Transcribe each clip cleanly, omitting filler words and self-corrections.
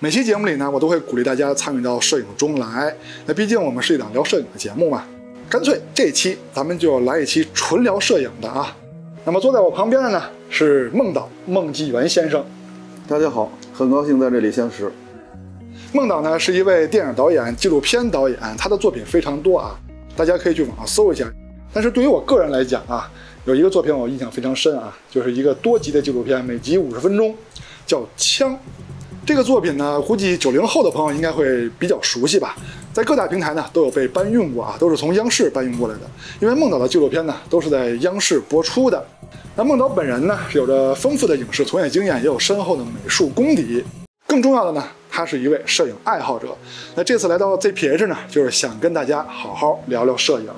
每期节目里呢，我都会鼓励大家参与到摄影中来。那毕竟我们是一档聊摄影的节目嘛，干脆这期咱们就来一期纯聊摄影的啊。那么坐在我旁边的呢是孟导孟纪元先生。大家好，很高兴在这里相识。孟导呢是一位电影导演、纪录片导演，他的作品非常多啊，大家可以去网上搜一下。但是对于我个人来讲啊，有一个作品我印象非常深啊，就是一个多集的纪录片，每集50分钟，叫《枪》。这个作品呢，估计90后的朋友应该会比较熟悉吧，在各大平台呢都有被搬运过啊，都是从央视搬运过来的。因为孟导的纪录片呢都是在央视播出的。那孟导本人呢是有着丰富的影视从业经验，也有深厚的美术功底。更重要的呢，他是一位摄影爱好者。那这次来到 ZPH 呢，就是想跟大家好好聊聊摄影。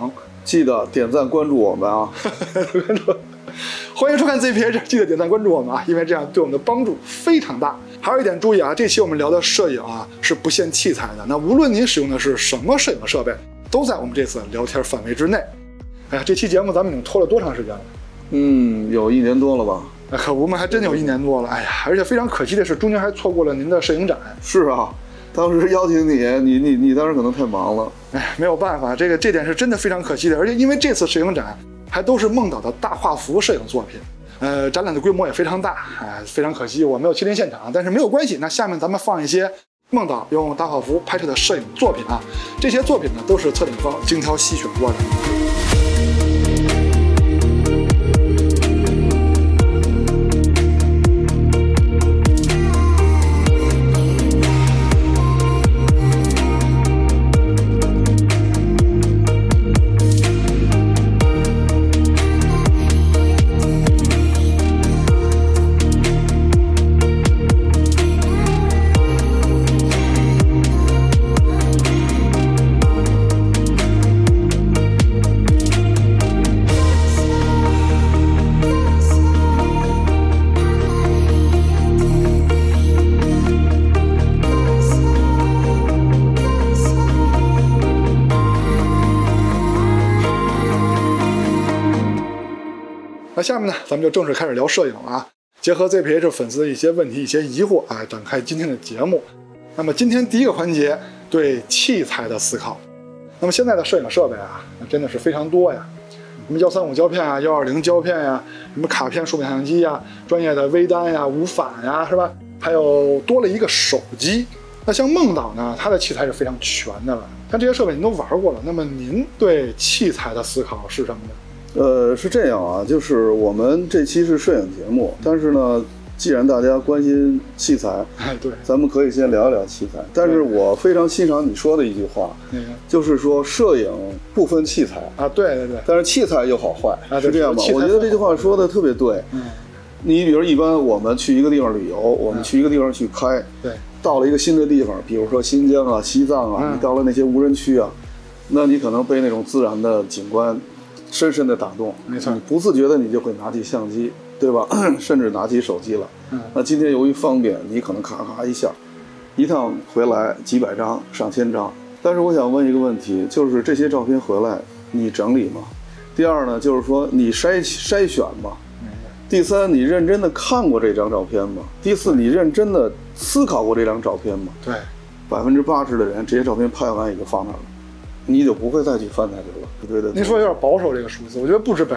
记得点赞关注我们啊！欢迎收看 ZPH， 记得点赞关注我们啊，因为这样对我们的帮助非常大。还有一点注意啊，这期我们聊的摄影啊是不限器材的，那无论您使用的是什么摄影设备，都在我们这次聊天范围之内。哎呀，这期节目咱们已经拖了多长时间了？有1年多了吧？可不嘛，还真有1年多了。哎呀，而且非常可惜的是，中间还错过了您的摄影展。是啊，当时邀请你当时可能太忙了。哎，没有办法，这点是真的非常可惜的。而且因为这次摄影展还都是孟导的大画幅摄影作品。展览的规模也非常大，非常可惜我没有亲临现场，但是没有关系。那下面咱们放一些孟导用大画幅拍摄的摄影作品啊，这些作品呢都是策展方精挑细选过的。那下面呢，咱们就正式开始聊摄影了啊。结合 ZPH 粉丝的一些问题、一些疑惑啊，展开今天的节目。那么今天第一个环节，对器材的思考。那么现在的摄影设备啊，那真的是非常多呀，什么135胶片啊、120胶片呀、什么卡片数码相机呀、专业的微单呀、无反呀，是吧？还有多了一个手机。那像孟导呢，他的器材是非常全的了。但这些设备您都玩过了，那么您对器材的思考是什么呢？是这样啊，就是我们这期是摄影节目，但是呢，既然大家关心器材，对，咱们可以先聊一聊器材。但是我非常欣赏你说的一句话，就是说摄影不分器材啊，对，但是器材有好坏，是这样吧？我觉得这句话说的特别对。你比如一般我们去一个地方旅游，我们去一个地方去拍，对，到了一个新的地方，比如说新疆啊、西藏啊，你到了那些无人区啊，那你可能被那种自然的景观深深的打动，没错，你不自觉的你就会拿起相机，对吧？甚至拿起手机了。那今天由于方便，你可能咔咔一下，一趟回来几百张、上千张。但是我想问一个问题，就是这些照片回来你整理吗？第二呢，就是说你筛选吗？第三，你认真的看过这张照片吗？第四，你认真的思考过这张照片吗？对，80%的人这些照片拍完也就放那儿了。你就不会再去翻它去了，对的。您说有点保守这个数字，我觉得不止80%。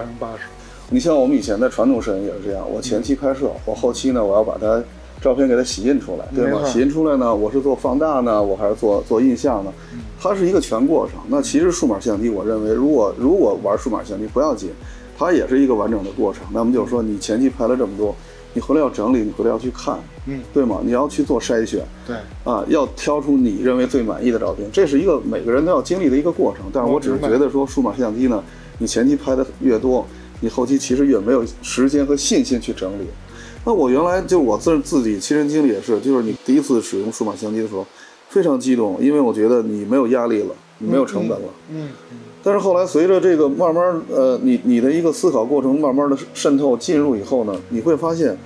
你像我们以前的传统摄影也是这样，我前期拍摄，我后期呢，我要把它照片给它洗印出来，对吗？洗印出来呢，我是做放大呢，我还是做印象呢？它是一个全过程。那其实数码相机，我认为如果玩数码相机不要紧，它也是一个完整的过程。那么就是说，你前期拍了这么多，你回来要整理，你回来要去看，对吗？你要去做筛选，对啊，要挑出你认为最满意的照片，这是一个每个人都要经历的一个过程。但是我只是觉得说，数码相机呢，你前期拍的越多，你后期其实越没有时间和信心去整理。那我原来就我自己亲身经历也是，就是你第一次使用数码相机的时候，非常激动，因为我觉得你没有压力了，你没有成本了。但是后来随着这个慢慢你的一个思考过程慢慢的渗透进入以后呢，你会发现，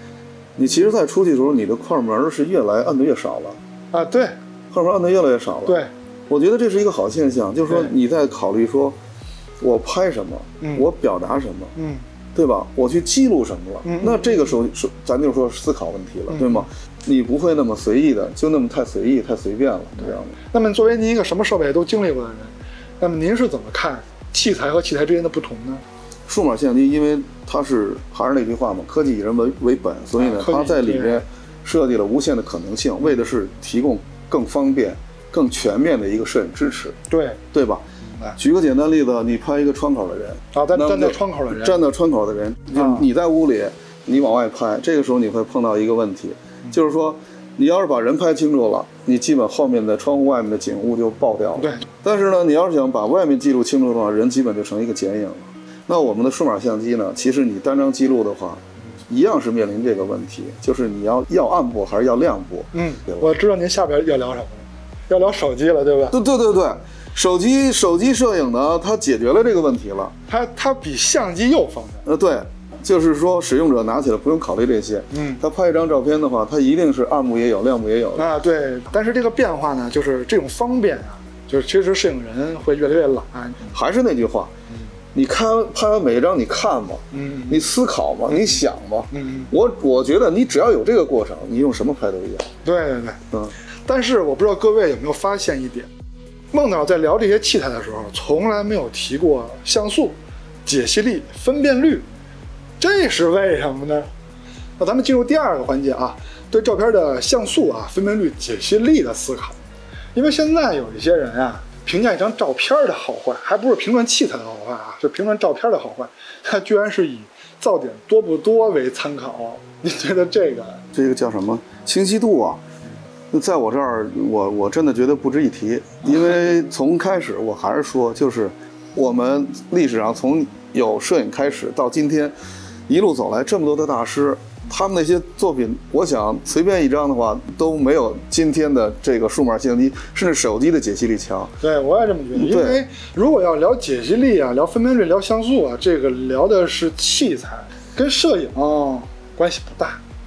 你其实在出去的时候，你的快门是越来按的越少了啊，对，快门按的越来越少了。对，我觉得这是一个好现象，就是说你在考虑说，我拍什么，我表达什么，对吧？我去记录什么了？那这个时候是咱就说思考问题了，对吗？你不会那么随意的，就那么太随意、太随便了这样的。那么作为您一个什么设备都经历过的人，那么您是怎么看器材和器材之间的不同呢？数码相机，因为它还是那句话嘛，科技以人为本，所以呢，它在里面设计了无限的可能性，为的是提供更方便、更全面的一个摄影支持，对吧？举个简单例子，你拍一个窗口的人啊，站在窗口的人，站在窗口的人，就你在屋里，你往外拍，这个时候你会碰到一个问题，就是说，你要是把人拍清楚了，你基本后面的窗户外面的景物就爆掉了。对。但是呢，你要是想把外面记录清楚的话，人基本就成一个剪影了。那我们的数码相机呢，其实你单张记录的话，一样是面临这个问题，就是你要暗部还是要亮部？我知道您下边要聊什么了，要聊手机了，对吧？对，手机摄影呢，它解决了这个问题了。它比相机又方便。对，就是说使用者拿起来不用考虑这些。他拍一张照片的话，它一定是暗部也有，亮部也有啊。对，但是这个变化呢，就是这种方便啊，就是其实摄影人会越来越懒。还是那句话。你拍完每一张，你看嘛，你思考嘛，你想嘛，我觉得你只要有这个过程，你用什么拍都一样。对，但是我不知道各位有没有发现一点，孟导在聊这些器材的时候，从来没有提过像素、解析力、分辨率，这是为什么呢？那咱们进入第二个环节啊，对照片的像素啊、分辨率、解析力的思考，因为现在有一些人啊。评价一张照片的好坏，还不是评论器材的好坏啊，是评论照片的好坏。他居然是以噪点多不多为参考。你觉得这个叫什么清晰度啊？在我这儿，我真的觉得不值一提。因为从开始我还是说，就是我们历史上从有摄影开始到今天，一路走来这么多的大师。他们那些作品，我想随便一张的话都没有今天的这个数码相机甚至手机的解析力强。对，我也这么觉得。因为如果要聊解析力啊，聊分辨率，聊像素啊，这个聊的是器材，跟摄影关系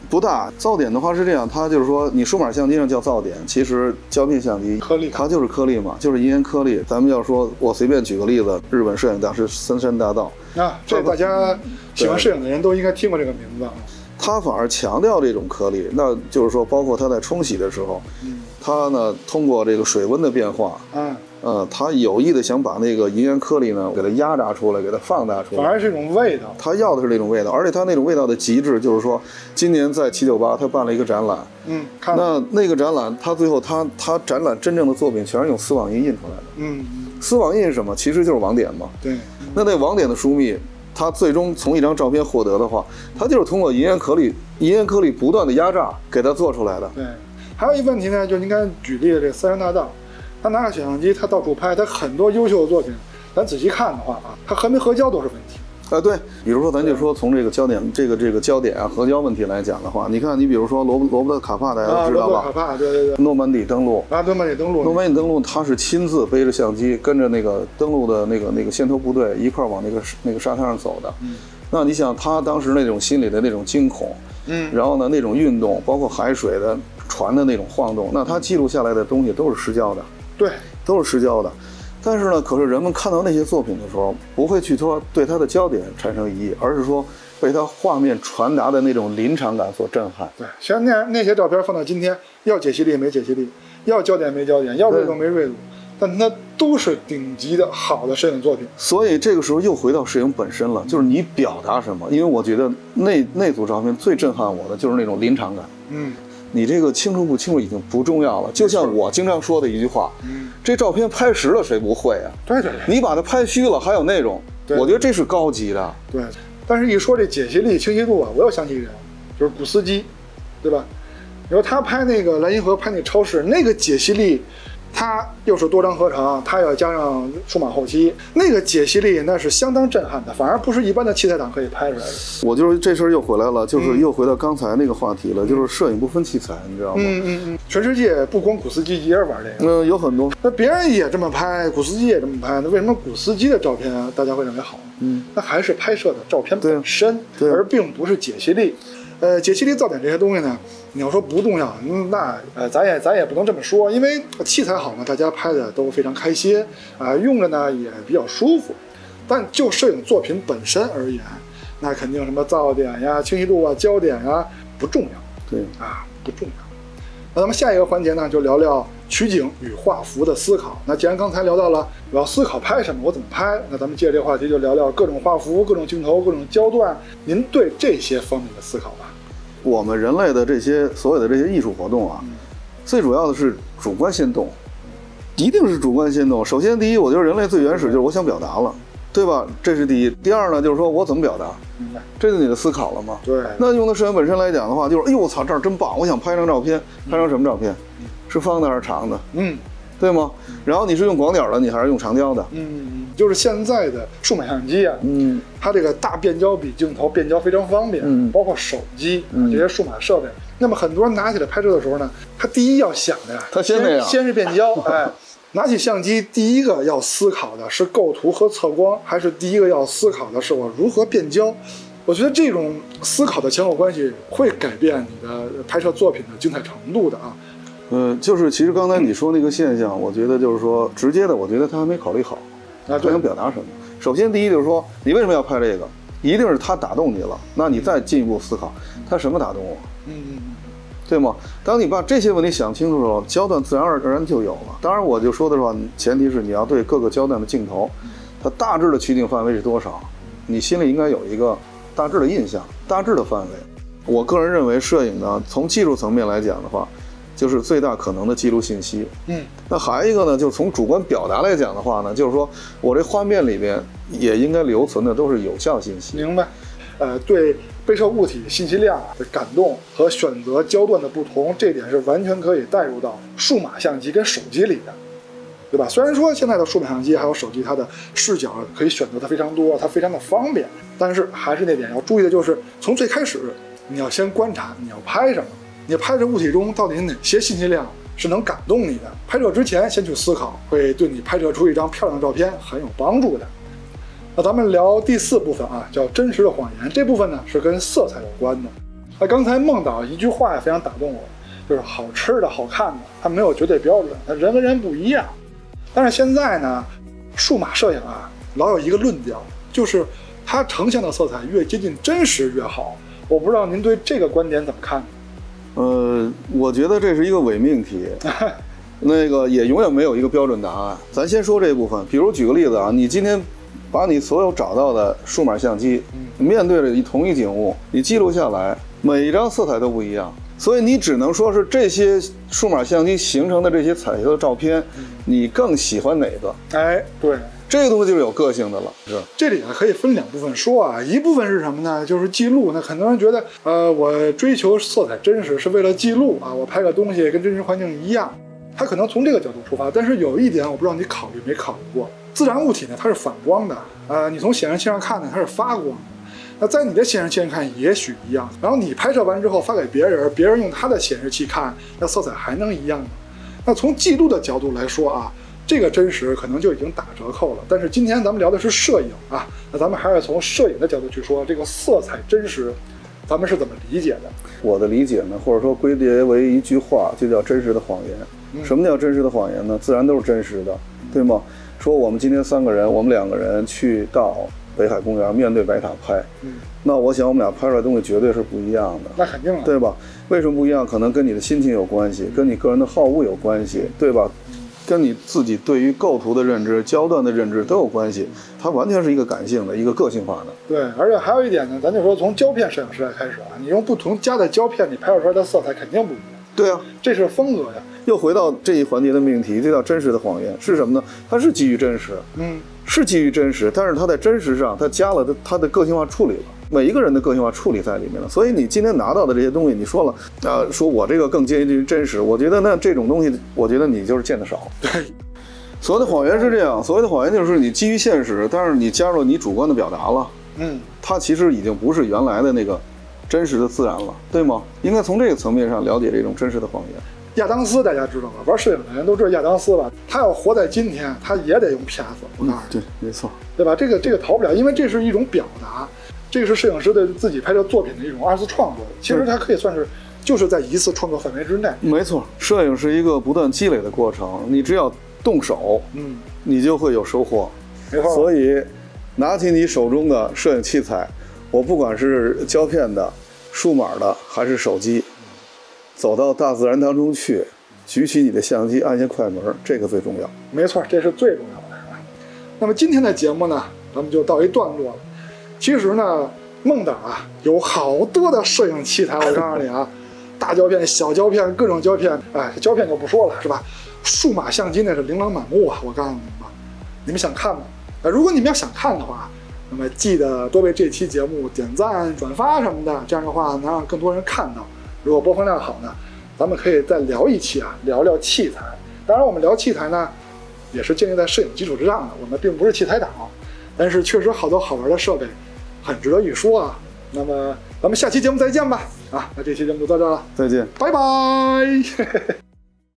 不大。噪点的话是这样，它就是说你数码相机上叫噪点，其实胶片相机颗粒，它就是颗粒嘛，就是银盐颗粒。咱们要说，我随便举个例子，日本摄影大师森山大道这大家喜欢摄影的人都应该听过这个名字。他反而强调这种颗粒，那就是说，包括他在冲洗的时候，他呢通过这个水温的变化，他有意的想把那个银盐颗粒呢给它压榨出来，给它放大出来，反而是一种味道。他要的是这种味道，而且他那种味道的极致，就是说，今年在798他办了一个展览，那个展览，他最后他展览真正的作品全是用丝网印印出来的，丝网印是什么？其实就是网点嘛，对，那网点的疏密。它最终从一张照片获得的话，它就是通过银盐颗粒不断的压榨给它做出来的。对，还有一个问题呢，就是您刚才举例的这森山大道，他拿个小相机，他到处拍，他很多优秀的作品，咱仔细看的话啊，他合没合焦都是问题。对，比如说咱就说从这个焦点这个焦点啊合焦问题来讲的话，你看你比如说罗伯特卡帕大家都知道吧？罗伯特卡帕，对。诺曼底登陆诺曼底登陆，他是亲自背着相机跟着那个登陆的那个先头部队一块往那个沙滩上走的。那你想他当时那种心里的那种惊恐，然后呢那种运动，包括海水的船的那种晃动，那他记录下来的东西都是失焦的。对，都是失焦的。但是呢，可是人们看到那些作品的时候，不会去说对它的焦点产生疑义，而是说被它画面传达的那种临场感所震撼。对，像那些照片放到今天，要解析力没解析力，要焦点没焦点，要锐度没锐度，但它都是顶级的好的摄影作品。所以这个时候又回到摄影本身了，就是你表达什么。因为我觉得那组照片最震撼我的就是那种临场感。你这个清楚不清楚已经不重要了，就像我经常说的一句话，这照片拍实了谁不会啊？对，你把它拍虚了还有内容，我觉得这是高级的。对，但是一说这解析力、清晰度啊，我又想起一个人，就是古斯基，对吧？你说他拍那个蓝银河，拍那超市，那个解析力，它又是多张合成，它要加上数码后期，那个解析力那是相当震撼的，反而不是一般的器材党可以拍出来的。我就是这事儿又回来了，就是又回到刚才那个话题了，就是摄影不分器材，你知道吗？全世界不光古斯基一人玩这个，有很多。那别人也这么拍，古斯基也这么拍，那为什么古斯基的照片大家会认为好？那还是拍摄的照片本身，而并不是解析力。解析力、噪点这些东西呢，你要说不重要，那咱也不能这么说，因为器材好呢，大家拍的都非常开心用着呢也比较舒服。但就摄影作品本身而言，那肯定什么噪点呀、清晰度啊、焦点啊不重要，对不重要。那咱们下一个环节呢，就聊聊取景与画幅的思考。那既然刚才聊到了我要思考拍什么，我怎么拍，那咱们借着这个话题就聊聊各种画幅、各种镜头、各种焦段，您对这些方面的思考吧。我们人类的这些所有的这些艺术活动啊，最主要的是主观先动，一定是主观先动。首先第一，我觉得人类最原始就是我想表达了，对吧？这是第一。第二呢，就是说我怎么表达，这是你的思考了吗？对。那用到摄影本身来讲的话，就是哎呦我操，这儿真棒，我想拍张照片，拍张什么照片？是方的还是长的？对吗？然后你是用广点的，你还是用长焦的？就是现在的数码相机啊，它这个大变焦比镜头变焦非常方便，包括手机这些数码设备。那么很多人拿起来拍摄的时候呢，他第一要想的呀，他先是变焦，哎，拿起相机第一个要思考的是构图和测光，还是第一个要思考的是我如何变焦？我觉得这种思考的前后关系会改变你的拍摄作品的精彩程度的啊。就是其实刚才你说那个现象，我觉得就是说直接的，我觉得他还没考虑好，他想表达什么。首先第一就是说，你为什么要拍这个？一定是他打动你了，那你再进一步思考，他什么打动我？对吗？当你把这些问题想清楚的时候，焦段自然而然就有了。当然，我就说的话，前提是你要对各个焦段的镜头，它大致的取景范围是多少，你心里应该有一个大致的印象，大致的范围。我个人认为，摄影呢，从技术层面来讲的话，就是最大可能的记录信息。那还有一个呢，就是从主观表达来讲的话呢，就是说我这画面里边也应该留存的都是有效信息。明白。对被摄物体信息量的感动和选择焦段的不同，这点是完全可以带入到数码相机跟手机里的，对吧？虽然说现在的数码相机还有手机，它的视角可以选择的非常多，它非常的方便，但是还是那点要注意的就是，从最开始你要先观察你要拍什么，你拍摄物体中到底哪些信息量是能感动你的，拍摄之前先去思考，会对你拍摄出一张漂亮的照片很有帮助的。那咱们聊第4部分啊，叫真实的谎言。这部分呢是跟色彩有关的。那刚才孟导一句话也非常打动我，就是好吃的好看的它没有绝对标准，它人跟人不一样。但是现在呢，数码摄影啊老有一个论调，就是它呈现的色彩越接近真实越好。我不知道您对这个观点怎么看？我觉得这是一个伪命题。那个也永远没有一个标准答案。咱先说这部分，比如举个例子啊，你今天把你所有找到的数码相机，面对着同一景物，你记录下来，每一张色彩都不一样，所以你只能说是这些数码相机形成的这些彩色的照片，你更喜欢哪个？哎，对，这个东西就是有个性的了。是，这里可以分2部分说啊，一部分是什么呢？就是记录。那很多人觉得，我追求色彩真实是为了记录啊，我拍个东西跟真实环境一样，他可能从这个角度出发。但是有一点，我不知道你考虑没考虑过。自然物体呢，它是反光的，你从显示器上看呢，它是发光的。那在你的显示器上看也许一样，然后你拍摄完之后发给别人，别人用他的显示器看，那色彩还能一样吗？那从记录的角度来说啊，这个真实可能就已经打折扣了。但是今天咱们聊的是摄影啊，那咱们还是从摄影的角度去说这个色彩真实，咱们是怎么理解的？我的理解呢，或者说归结为一句话，就叫真实的谎言。什么叫真实的谎言呢？自然都是真实的，对吗？说我们今天3个人，我们2个人去到北海公园，面对白塔拍，那我想我们俩拍出来的东西绝对是不一样的。那肯定了，对吧？为什么不一样？可能跟你的心情有关系，跟你个人的好恶有关系，对吧？跟你自己对于构图的认知、焦段的认知都有关系，它完全是一个感性的、一个个性化的。对，而且还有一点呢，咱就说从胶片摄影时代开始啊，你用不同家的胶片，你拍出来的色彩肯定不一样。对啊，这是风格呀。又回到这一环节的命题，这叫真实的谎言是什么呢？它是基于真实，是基于真实，但是它在真实上，它加了它的个性化处理了，每一个人的个性化处理在里面了。所以你今天拿到的这些东西，你说了，说我这个更接近于真实，我觉得那这种东西，我觉得你就是见得少。对，所谓的谎言是这样，所谓的谎言就是你基于现实，但是你加入你主观的表达了，它其实已经不是原来的那个真实的自然了，对吗？应该从这个层面上了解这种真实的谎言。亚当斯大家知道吧？玩摄影的人都知道亚当斯吧？他要活在今天，他也得用 PS。我告诉你，对，没错，对吧？这个逃不了，因为这是一种表达，这个是摄影师的自己拍摄作品的一种2次创作。其实它可以算是就是在1次创作范围之内。没错，摄影是一个不断积累的过程，你只要动手，你就会有收获。没错。所以，拿起你手中的摄影器材，我不管是胶片的、数码的还是手机。走到大自然当中去，举起你的相机，按下快门，这个最重要。没错，这是最重要的。那么今天的节目呢，咱们就到一段落了。其实呢，孟导啊有好多的摄影器材，我告诉你啊，大胶片、小胶片、各种胶片，哎，胶片就不说了，是吧？数码相机那是琳琅满目啊，我告诉你们吧，你们想看吗？如果你们要想看的话，那么记得多为这期节目点赞、转发什么的，这样的话能让更多人看到。如果播放量好呢，咱们可以再聊一期啊，聊聊器材。当然，我们聊器材呢，也是建立在摄影基础之上的，我们并不是器材党，但是确实好多好玩的设备，很值得一说啊。那么咱们下期节目再见吧。啊，那这期节目就到这了，再见，拜拜。